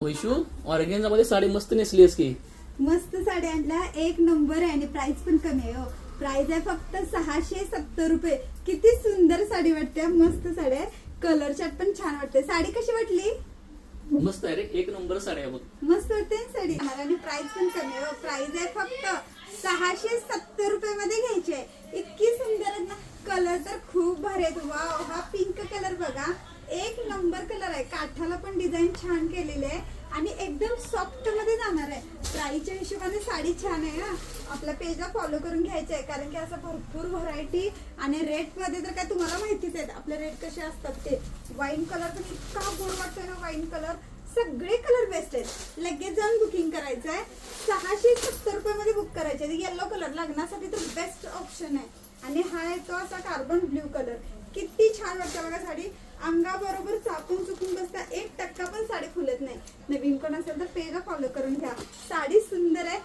Vaishu organza मध्ये साडी मस्त नेसलीस की. मस्त साड्या आणल्या, एक नंबर आहे आणि प्राइस पण कमी आहे. हो, प्राइस आहे फक्त 670 रुपये. किती सुंदर साडी वाटते, मस्त साडी आहे. कलर चार्ट पण छान वाटते. साडी कशी वाटली? मस्त आहे रे, एक नंबर साडी आहे बघ. मस्त वाटते ना साडी. आणि प्राइस पण कमी आहे. प्राइस आहे फक्त 670 रुपये मध्ये घ्यायची आहे. इतकी सुंदर आहे ना, कलर तर खूप भारी आहेत. वाव, हा पिंक कलर बघा, एक नंबर कलर आहे. काठाला पण डिझाईन छान केलेली आहे आणि एकदम सॉफ्ट मध्ये जाणार आहे. प्राइसच्या हिशोबाने साडी छान आहे. हा, आपल्या पेजला फॉलो करून घ्यायचं आहे, कारण की असं भरपूर व्हरायटी आणि रेट मध्ये तर काय तुम्हाला माहितीच आहे आपले रेट कसे असतात ते. वाईन कलर पण इतका गोड वाटतोय ना, वाईन कलर. सगळे कलर बेस्ट आहेत. लगेच जाऊन बुकिंग करायचं आहे. 670 रुपये मध्ये बुक करायचे. येलो कलर लग्नासाठी तर बेस्ट ऑप्शन आहे. आणि हा आहे तो असा कार्बन ब्ल्यू कलर. किती छान वाटतं बघा साडी. अंगाबरोबर चापून चुकून बसता, 1% पण साडी फुलत नाही. नवीन कोण असेल तर पेज फॉलो करून घ्या. साडी सुंदर आहे.